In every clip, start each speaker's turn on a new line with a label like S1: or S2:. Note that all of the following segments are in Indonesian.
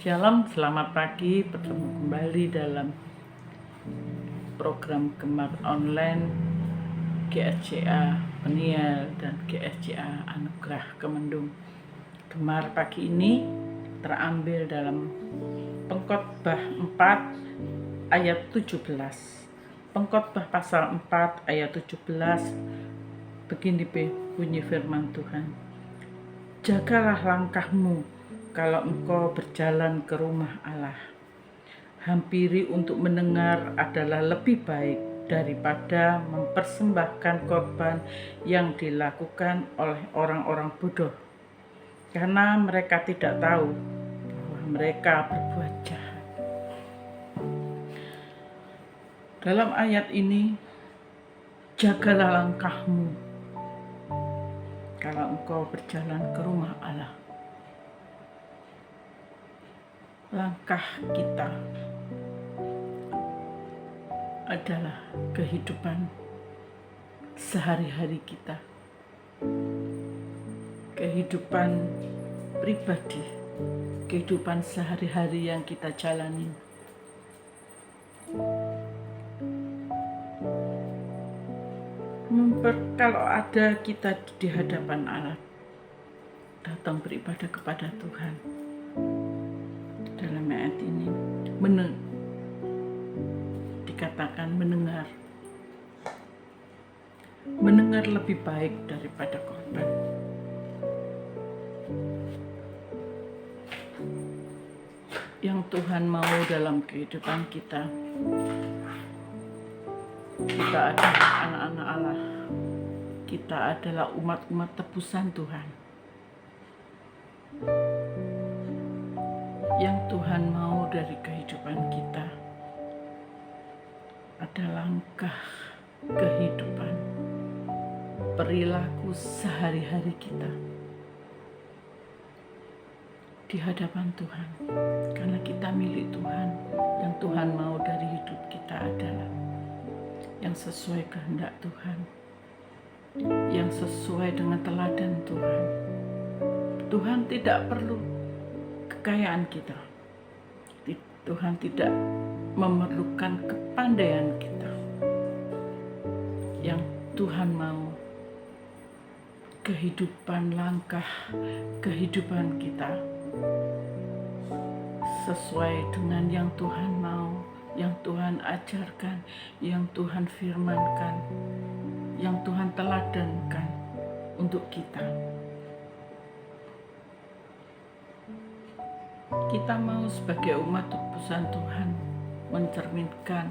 S1: Shalom, selamat pagi, bertemu kembali dalam program Gemar Online GSCA Peniel dan GSCA Anugerah Kemendung. Gemar pagi ini terambil dalam Pengkhotbah 4 ayat 17. Pengkhotbah pasal 4 ayat 17 begini bunyi firman Tuhan. Jagalah langkahmu kalau engkau berjalan ke rumah Allah. Hampiri untuk mendengar adalah lebih baik daripada mempersembahkan korban yang dilakukan oleh orang-orang bodoh, karena mereka tidak tahu bahwa mereka berbuat jahat. Dalam ayat ini, jagalah langkahmu kalau engkau berjalan ke rumah Allah. Langkah kita adalah kehidupan sehari-hari kita, kehidupan pribadi, kehidupan sehari-hari yang kita jalani. Kalau ada kita di hadapan Allah, datang beribadah kepada Tuhan. Dalam ayat ini dikatakan mendengar lebih baik daripada korban. Yang Tuhan mau dalam kehidupan kita adalah anak-anak Allah, kita adalah umat-umat tebusan Tuhan. Yang Tuhan mau dari kehidupan kita ada langkah kehidupan, perilaku sehari-hari kita di hadapan Tuhan, karena kita milik Tuhan. Yang Tuhan mau dari hidup kita adalah yang sesuai kehendak Tuhan, yang sesuai dengan teladan Tuhan. Tuhan tidak perlu kekayaan kita. Tuhan tidak memerlukan kepandaian kita. Yang Tuhan mau kehidupan, langkah kehidupan kita sesuai dengan yang Tuhan mau, yang Tuhan ajarkan, yang Tuhan firmankan, yang Tuhan teladankan untuk kita. Kita mau sebagai umat tebusan Tuhan mencerminkan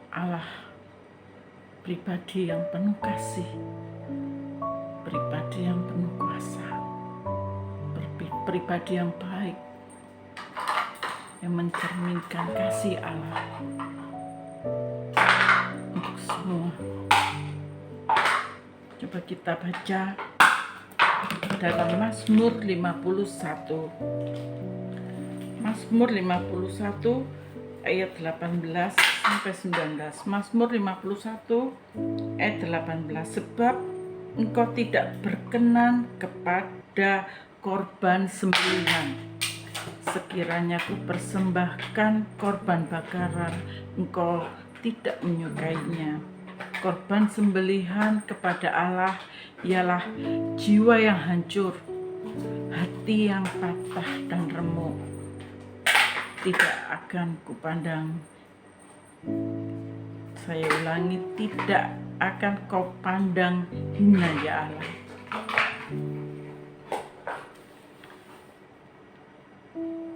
S1: Allah, pribadi yang penuh kasih, pribadi yang penuh kuasa, pribadi yang baik, yang mencerminkan kasih Allah untuk semua. Coba kita baca dalam Mazmur 51. Mazmur 51 ayat 18 sampai 19. Mazmur 51 ayat 18. Sebab engkau tidak berkenan kepada korban sembelihan. Sekiranya ku persembahkan korban bakaran, engkau tidak menyukainya. Korban sembelihan kepada Allah ialah jiwa yang hancur, hati yang patah dan remuk. Tidak akan kupandang. Saya ulangi, tidak akan kau pandang hina ya Allah.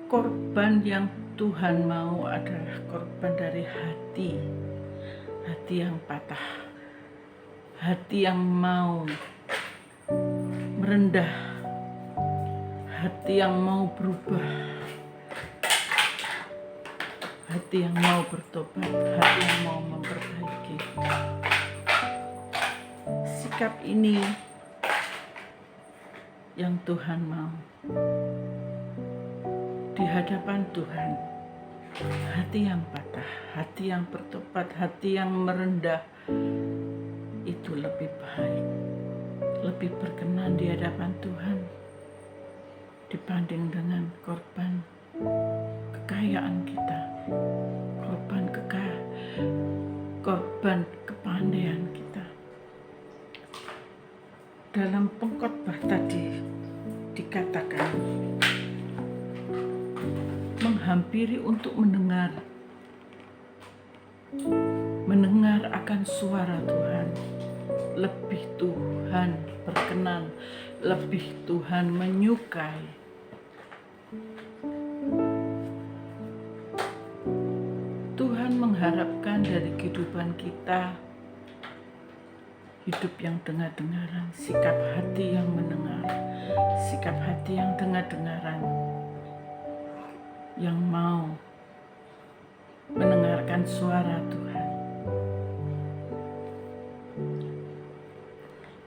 S1: Korban yang Tuhan mau adalah korban dari hati yang patah, hati yang mau merendah, hati yang mau berubah, hati yang mau bertobat, hati yang mau memperbaiki. Sikap ini yang Tuhan mau di hadapan Tuhan. Hati yang patah, hati yang bertobat, hati yang merendah, itu lebih baik, lebih berkenan di hadapan Tuhan dibanding dengan korban kekayaan kita, korban kepandaian kita. Dalam pengkhotbah tadi dikatakan menghampiri untuk mendengar akan suara Tuhan. Lebih Tuhan berkenan, lebih Tuhan menyukai. Tuhan mengharapkan dari kehidupan kita hidup yang dengar-dengaran, sikap hati yang mendengar, sikap hati yang dengar-dengaran, yang mau mendengarkan suara Tuhan.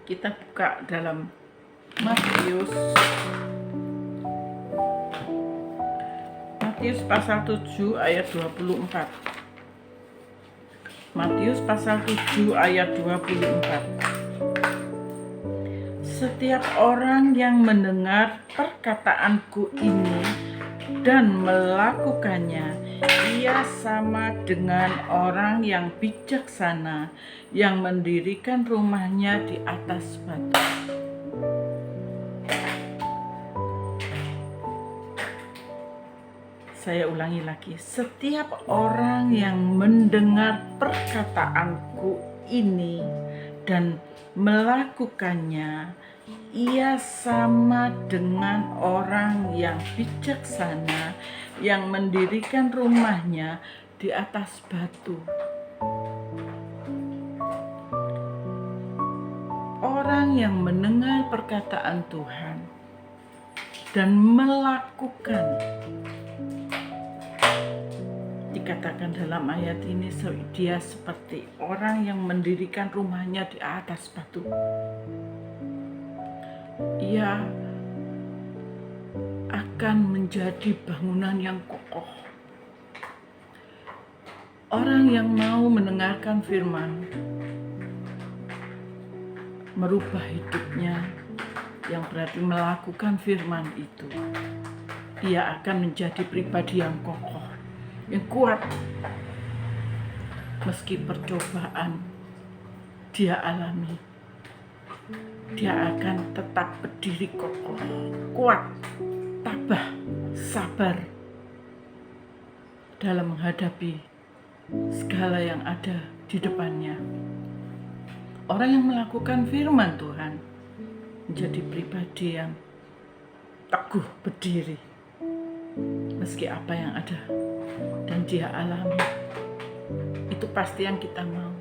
S1: Kita buka dalam Matius pasal 7 ayat 24. Matius pasal 7 ayat 24. Setiap orang yang mendengar perkataanku ini dan melakukannya, ia sama dengan orang yang bijaksana yang mendirikan rumahnya di atas batu. Saya ulangi lagi, setiap orang yang mendengar perkataanku ini dan melakukannya, ia sama dengan orang yang bijaksana yang mendirikan rumahnya di atas batu. Orang yang mendengar perkataan Tuhan dan melakukan, dikatakan dalam ayat ini, dia seperti orang yang mendirikan rumahnya di atas batu. Ia akan menjadi bangunan yang kokoh. Orang yang mau mendengarkan firman, merubah hidupnya, yang berarti melakukan firman itu, dia akan menjadi pribadi yang kokoh, yang kuat. Meski percobaan dia alami, dia akan tetap berdiri kokoh, kuat, tabah, sabar dalam menghadapi segala yang ada di depannya. Orang yang melakukan firman Tuhan menjadi pribadi yang teguh berdiri meski apa yang ada dan dia alami. Itu pasti yang kita mau.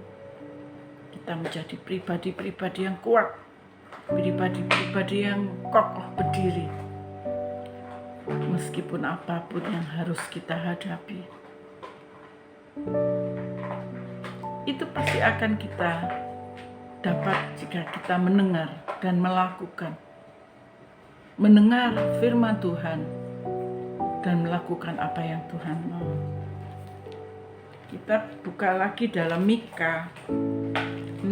S1: Kita menjadi pribadi-pribadi yang kuat, pribadi-pribadi yang kokoh berdiri meskipun apapun yang harus kita hadapi. Itu pasti akan kita dapat jika kita mendengar dan melakukan. Mendengar firman Tuhan dan melakukan apa yang Tuhan mau. Kita buka lagi dalam Mika 6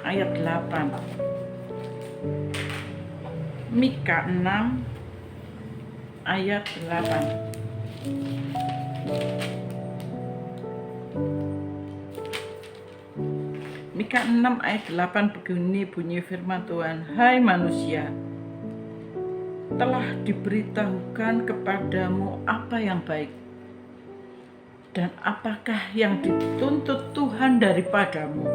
S1: ayat 8. Mika 6 ayat 8. Mika 6 ayat 8 begini bunyi firman Tuhan. Hai manusia, telah diberitahukan kepadamu apa yang baik, dan apakah yang dituntut Tuhan daripadamu,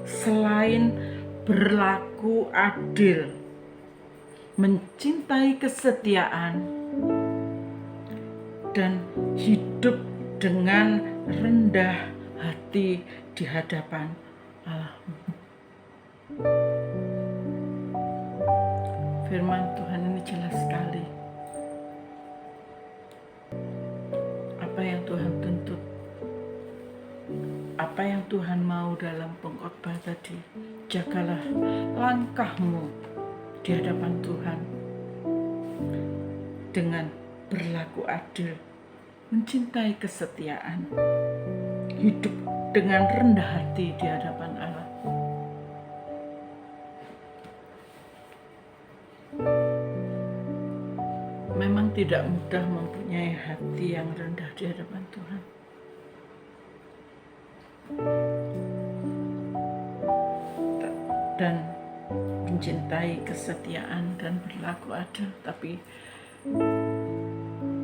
S1: selain berlaku adil, mencintai kesetiaan, dan hidup dengan rendah hati di hadapan Allah. Firman Tuhan ini jelas sekali. Apa yang Tuhan tuntut, apa yang Tuhan mau dalam pengkhotbah tadi. Jagalah langkahmu di hadapan Tuhan dengan berlaku adil, mencintai kesetiaan, hidup dengan rendah hati di hadapan Allah. Memang memang tidak mudah mempunyai hati yang rendah di hadapan Tuhan. Dan mencintai kesetiaan dan berlaku adil, tapi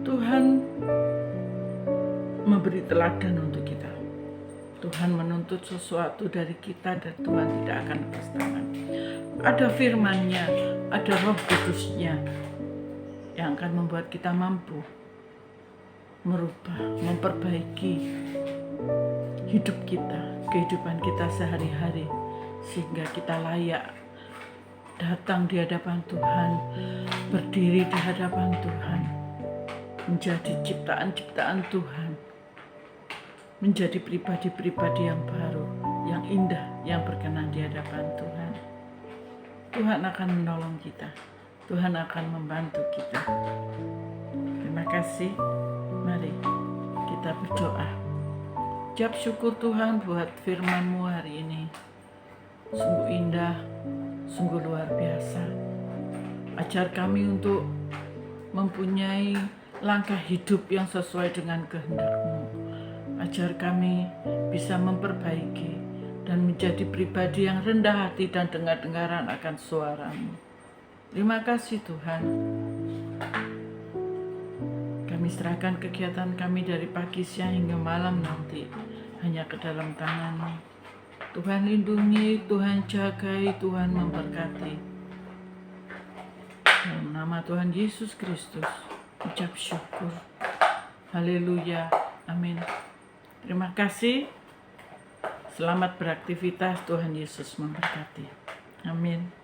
S1: Tuhan memberi teladan untuk kita. Tuhan menuntut sesuatu dari kita dan Tuhan tidak akan lepas tangan. Ada firman-Nya, ada Roh Kudus-Nya yang akan membuat kita mampu merubah, memperbaiki hidup kita, kehidupan kita sehari-hari, sehingga kita layak datang di hadapan Tuhan, berdiri di hadapan Tuhan, menjadi ciptaan-ciptaan Tuhan, menjadi pribadi-pribadi yang baru, yang indah, yang berkenan di hadapan Tuhan. Tuhan akan menolong kita, Tuhan akan membantu kita. Terima kasih. Mari kita berdoa. Ucap syukur Tuhan buat firman-Mu hari ini. Sungguh indah, sungguh luar biasa. Ajar kami untuk mempunyai langkah hidup yang sesuai dengan kehendak-Mu. Ajar kami bisa memperbaiki dan menjadi pribadi yang rendah hati dan dengar-dengaran akan suara-Mu. Terima kasih Tuhan. Kami serahkan kegiatan kami dari pagi, siang hingga malam nanti hanya ke dalam tangan-Mu. Tuhan lindungi, Tuhan jagai, Tuhan memberkati. Dalam nama Tuhan Yesus Kristus, ucap syukur. Haleluya. Amin. Terima kasih. Selamat beraktivitas. Tuhan Yesus memberkati. Amin.